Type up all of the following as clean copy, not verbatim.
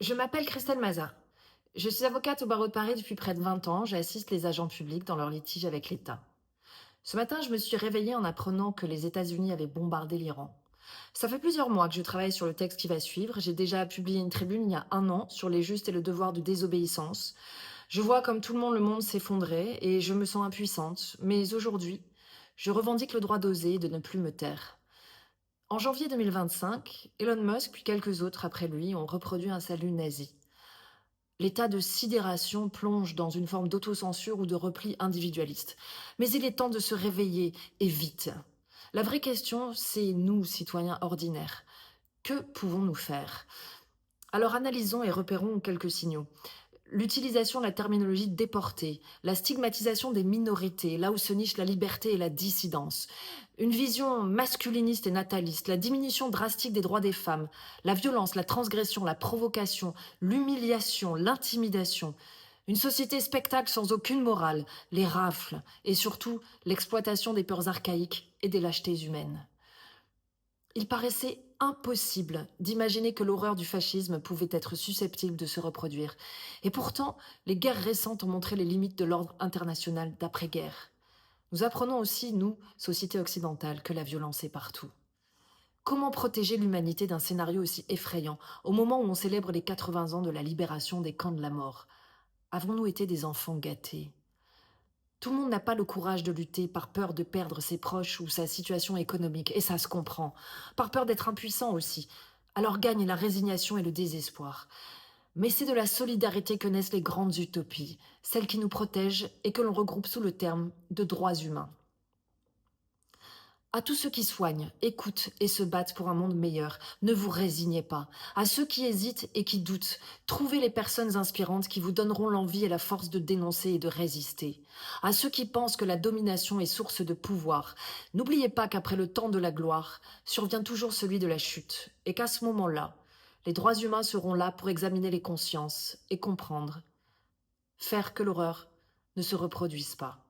Je m'appelle Christelle Maza. Je suis avocate au barreau de Paris depuis près de 20 ans. J'assiste les agents publics dans leurs litiges avec l'État. Ce matin, je me suis réveillée en apprenant que les États-Unis avaient bombardé l'Iran. Ça fait plusieurs mois que je travaille sur le texte qui va suivre. J'ai déjà publié une tribune il y a un an sur les justes et le devoir de désobéissance. Je vois comme tout le monde s'effondrer et je me sens impuissante. Mais aujourd'hui, je revendique le droit d'oser et de ne plus me taire. En janvier 2025, Elon Musk puis quelques autres après lui ont reproduit un salut nazi. L'état de sidération plonge dans une forme d'autocensure ou de repli individualiste. Mais il est temps de se réveiller, et vite. La vraie question, c'est nous, citoyens ordinaires. Que pouvons-nous faire? Alors analysons et repérons quelques signaux. L'utilisation de la terminologie déportée, la stigmatisation des minorités, là où se niche la liberté et la dissidence, une vision masculiniste et nataliste, la diminution drastique des droits des femmes, la violence, la transgression, la provocation, l'humiliation, l'intimidation, une société spectacle sans aucune morale, les rafles et surtout l'exploitation des peurs archaïques et des lâchetés humaines. Il paraissait impossible d'imaginer que l'horreur du fascisme pouvait être susceptible de se reproduire. Et pourtant, les guerres récentes ont montré les limites de l'ordre international d'après-guerre. Nous apprenons aussi, nous, société occidentale, que la violence est partout. Comment protéger l'humanité d'un scénario aussi effrayant, au moment où on célèbre les 80 ans de la libération des camps de la mort? Avons-nous été des enfants gâtés? Tout le monde n'a pas le courage de lutter par peur de perdre ses proches ou sa situation économique, et ça se comprend. Par peur d'être impuissant aussi. Alors gagne la résignation et le désespoir. Mais c'est de la solidarité que naissent les grandes utopies, celles qui nous protègent et que l'on regroupe sous le terme de droits humains. À tous ceux qui soignent, écoutent et se battent pour un monde meilleur, ne vous résignez pas. À ceux qui hésitent et qui doutent, trouvez les personnes inspirantes qui vous donneront l'envie et la force de dénoncer et de résister. À ceux qui pensent que la domination est source de pouvoir, n'oubliez pas qu'après le temps de la gloire, survient toujours celui de la chute, et qu'à ce moment-là, les droits humains seront là pour examiner les consciences et comprendre, faire que l'horreur ne se reproduise pas.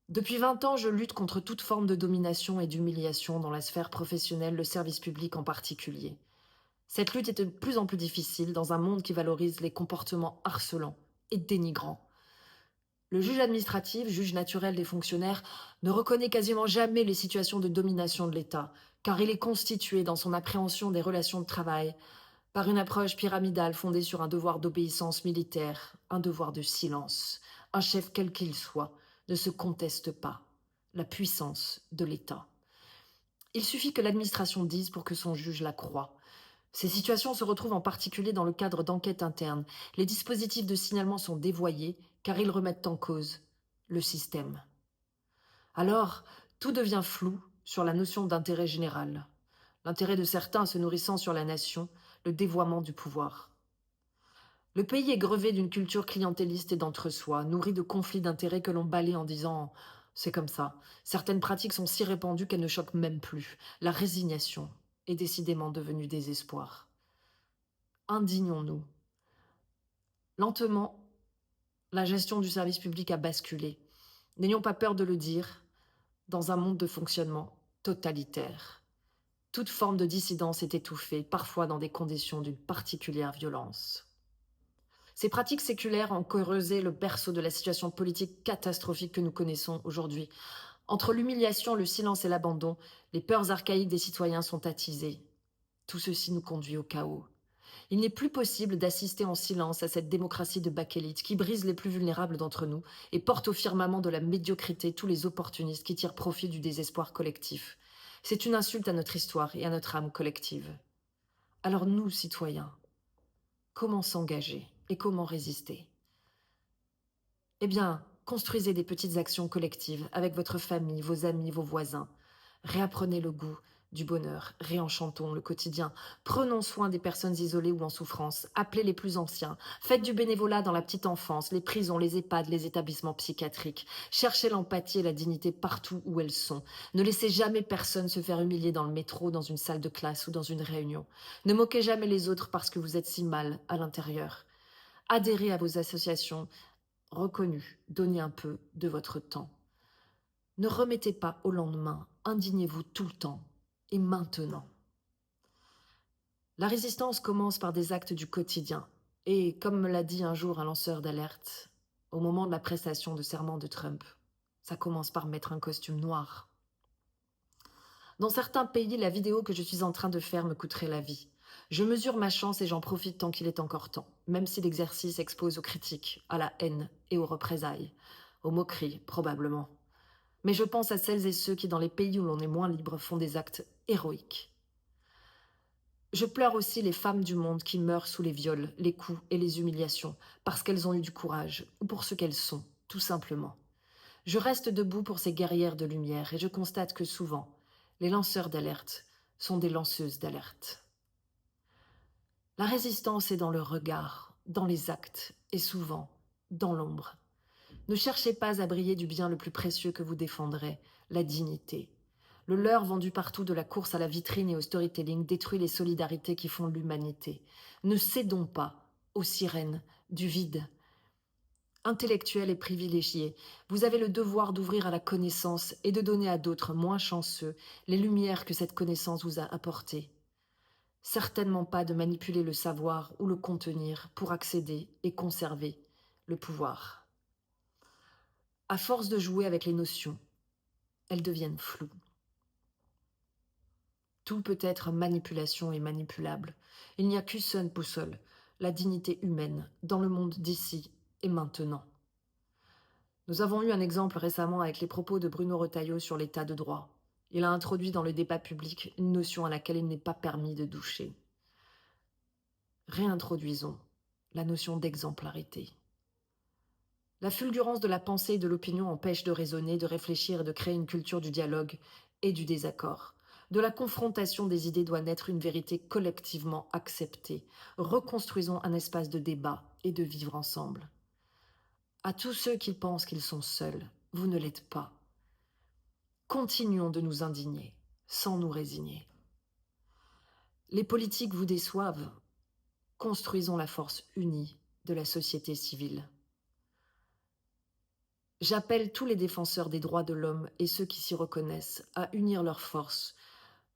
Depuis 20 ans, je lutte contre toute forme de domination et d'humiliation dans la sphère professionnelle, le service public en particulier. Cette lutte est de plus en plus difficile dans un monde qui valorise les comportements harcelants et dénigrants. Le juge administratif, juge naturel des fonctionnaires, ne reconnaît quasiment jamais les situations de domination de l'État, car il est constitué dans son appréhension des relations de travail par une approche pyramidale fondée sur un devoir d'obéissance militaire, un devoir de silence. Un chef quel qu'il soit ne se conteste pas la puissance de l'État. Il suffit que l'administration dise pour que son juge la croie. Ces situations se retrouvent en particulier dans le cadre d'enquêtes internes. Les dispositifs de signalement sont dévoyés car ils remettent en cause le système. Alors, tout devient flou sur la notion d'intérêt général. L'intérêt de certains se nourrissant sur la nation, le dévoiement du pouvoir. Le pays est grevé d'une culture clientéliste et d'entre-soi, nourrie de conflits d'intérêts que l'on balaie en disant c'est comme ça. Certaines pratiques sont si répandues qu'elles ne choquent même plus. La résignation est décidément devenue désespoir. Indignons-nous. Lentement, la gestion du service public a basculé. N'ayons pas peur de le dire, dans un monde de fonctionnement totalitaire. Toute forme de dissidence est étouffée, parfois dans des conditions d'une particulière violence. Ces pratiques séculaires ont creusé le berceau de la situation politique catastrophique que nous connaissons aujourd'hui. Entre l'humiliation, le silence et l'abandon, les peurs archaïques des citoyens sont attisées. Tout ceci nous conduit au chaos. Il n'est plus possible d'assister en silence à cette démocratie de bakélite qui brise les plus vulnérables d'entre nous et porte au firmament de la médiocrité tous les opportunistes qui tirent profit du désespoir collectif. C'est une insulte à notre histoire et à notre âme collective. Alors nous, citoyens, comment s'engager et comment résister? Eh bien, construisez des petites actions collectives avec votre famille, vos amis, vos voisins. Réapprenez le goût du bonheur, réenchantons le quotidien. Prenons soin des personnes isolées ou en souffrance. Appelez les plus anciens. Faites du bénévolat dans la petite enfance, les prisons, les EHPAD, les établissements psychiatriques. Cherchez l'empathie et la dignité partout où elles sont. Ne laissez jamais personne se faire humilier dans le métro, dans une salle de classe ou dans une réunion. Ne moquez jamais les autres parce que vous êtes si mal à l'intérieur. Adhérez à vos associations reconnues. Donnez un peu de votre temps. Ne remettez pas au lendemain. Indignez-vous tout le temps et maintenant. La résistance commence par des actes du quotidien. Et comme me l'a dit un jour un lanceur d'alerte, au moment de la prestation de serment de Trump, ça commence par mettre un costume noir. Dans certains pays, la vidéo que je suis en train de faire me coûterait la vie. Je mesure ma chance et j'en profite tant qu'il est encore temps, même si l'exercice expose aux critiques, à la haine et aux représailles, aux moqueries probablement. Mais je pense à celles et ceux qui, dans les pays où l'on est moins libre, font des actes héroïques. Je pleure aussi les femmes du monde qui meurent sous les viols, les coups et les humiliations, parce qu'elles ont eu du courage, ou pour ce qu'elles sont, tout simplement. Je reste debout pour ces guerrières de lumière et je constate que souvent, les lanceurs d'alerte sont des lanceuses d'alerte. La résistance est dans le regard, dans les actes et souvent dans l'ombre. Ne cherchez pas à briller du bien le plus précieux que vous défendrez, la dignité. Le leurre vendu partout de la course à la vitrine et au storytelling détruit les solidarités qui font l'humanité. Ne cédons pas aux sirènes du vide. Intellectuels et privilégiés, vous avez le devoir d'ouvrir à la connaissance et de donner à d'autres moins chanceux les lumières que cette connaissance vous a apportées. Certainement pas de manipuler le savoir ou le contenir pour accéder et conserver le pouvoir. À force de jouer avec les notions, elles deviennent floues. Tout peut être manipulation et manipulable. Il n'y a qu'une seule boussole, la dignité humaine, dans le monde d'ici et maintenant. Nous avons eu un exemple récemment avec les propos de Bruno Retailleau sur l'état de droit. Il a introduit dans le débat public une notion à laquelle il n'est pas permis de toucher. Réintroduisons la notion d'exemplarité. La fulgurance de la pensée et de l'opinion empêche de raisonner, de réfléchir et de créer une culture du dialogue et du désaccord. De la confrontation des idées doit naître une vérité collectivement acceptée. Reconstruisons un espace de débat et de vivre ensemble. À tous ceux qui pensent qu'ils sont seuls, vous ne l'êtes pas. Continuons de nous indigner, sans nous résigner. Les politiques vous déçoivent. Construisons la force unie de la société civile. J'appelle tous les défenseurs des droits de l'homme et ceux qui s'y reconnaissent à unir leurs forces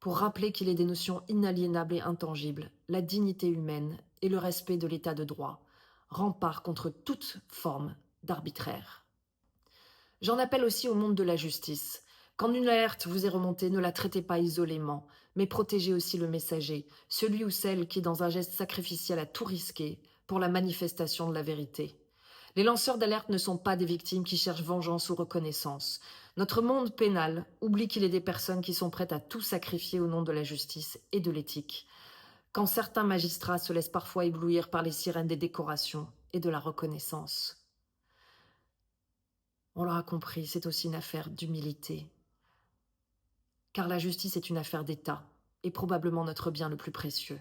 pour rappeler qu'il est des notions inaliénables et intangibles, la dignité humaine et le respect de l'état de droit, rempart contre toute forme d'arbitraire. J'en appelle aussi au monde de la justice. Quand une alerte vous est remontée, ne la traitez pas isolément, mais protégez aussi le messager, celui ou celle qui, dans un geste sacrificiel, a tout risqué pour la manifestation de la vérité. Les lanceurs d'alerte ne sont pas des victimes qui cherchent vengeance ou reconnaissance. Notre monde pénal oublie qu'il est des personnes qui sont prêtes à tout sacrifier au nom de la justice et de l'éthique, quand certains magistrats se laissent parfois éblouir par les sirènes des décorations et de la reconnaissance. On l'aura compris, c'est aussi une affaire d'humilité. Car la justice est une affaire d'État, et probablement notre bien le plus précieux.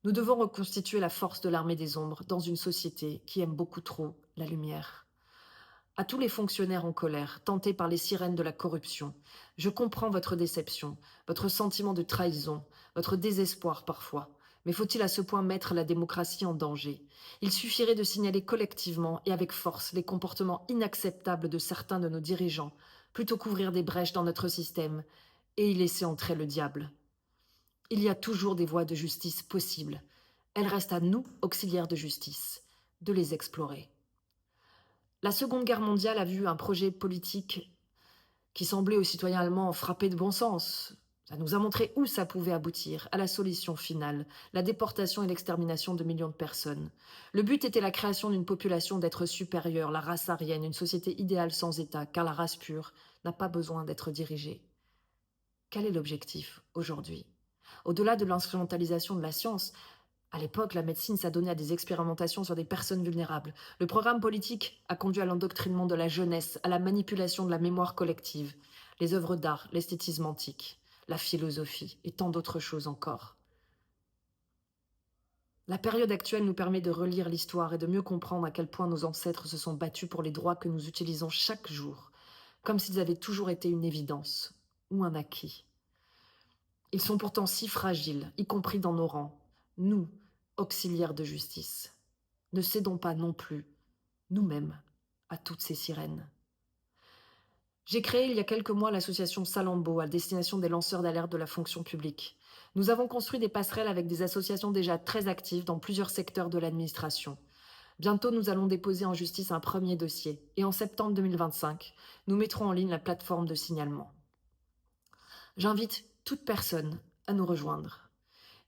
Nous devons reconstituer la force de l'armée des ombres dans une société qui aime beaucoup trop la lumière. À tous les fonctionnaires en colère, tentés par les sirènes de la corruption, je comprends votre déception, votre sentiment de trahison, votre désespoir parfois. Mais faut-il à ce point mettre la démocratie en danger? Il suffirait de signaler collectivement et avec force les comportements inacceptables de certains de nos dirigeants, plutôt qu'ouvrir des brèches dans notre système et y laisser entrer le diable. Il y a toujours des voies de justice possibles. Elle reste à nous, auxiliaires de justice, de les explorer. La Seconde Guerre mondiale a vu un projet politique qui semblait aux citoyens allemands frappé de bon sens. Ça nous a montré où ça pouvait aboutir, à la solution finale, la déportation et l'extermination de millions de personnes. Le but était la création d'une population d'êtres supérieurs, la race aryenne, une société idéale sans État, car la race pure n'a pas besoin d'être dirigée. Quel est l'objectif aujourd'hui? Au-delà de l'instrumentalisation de la science, à l'époque, la médecine s'adonnait à des expérimentations sur des personnes vulnérables. Le programme politique a conduit à l'endoctrinement de la jeunesse, à la manipulation de la mémoire collective, les œuvres d'art, l'esthétisme antique, la philosophie et tant d'autres choses encore. La période actuelle nous permet de relire l'histoire et de mieux comprendre à quel point nos ancêtres se sont battus pour les droits que nous utilisons chaque jour, comme s'ils avaient toujours été une évidence ou un acquis. Ils sont pourtant si fragiles, y compris dans nos rangs. Nous, auxiliaires de justice, ne cédons pas non plus, nous-mêmes, à toutes ces sirènes. J'ai créé il y a quelques mois l'association Salambo à destination des lanceurs d'alerte de la fonction publique. Nous avons construit des passerelles avec des associations déjà très actives dans plusieurs secteurs de l'administration. Bientôt, nous allons déposer en justice un premier dossier et en septembre 2025, nous mettrons en ligne la plateforme de signalement. J'invite toute personne à nous rejoindre.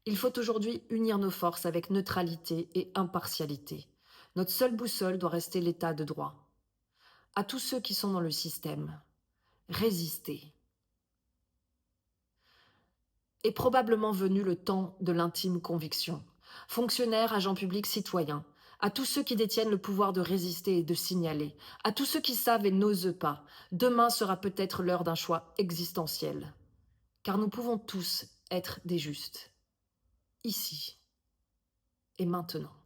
Il faut aujourd'hui unir nos forces avec neutralité et impartialité. Notre seule boussole doit rester l'état de droit. À tous ceux qui sont dans le système, résistez. Est probablement venu le temps de l'intime conviction. Fonctionnaires, agents publics, citoyens, à tous ceux qui détiennent le pouvoir de résister et de signaler, à tous ceux qui savent et n'osent pas, demain sera peut-être l'heure d'un choix existentiel. Car nous pouvons tous être des justes, ici et maintenant.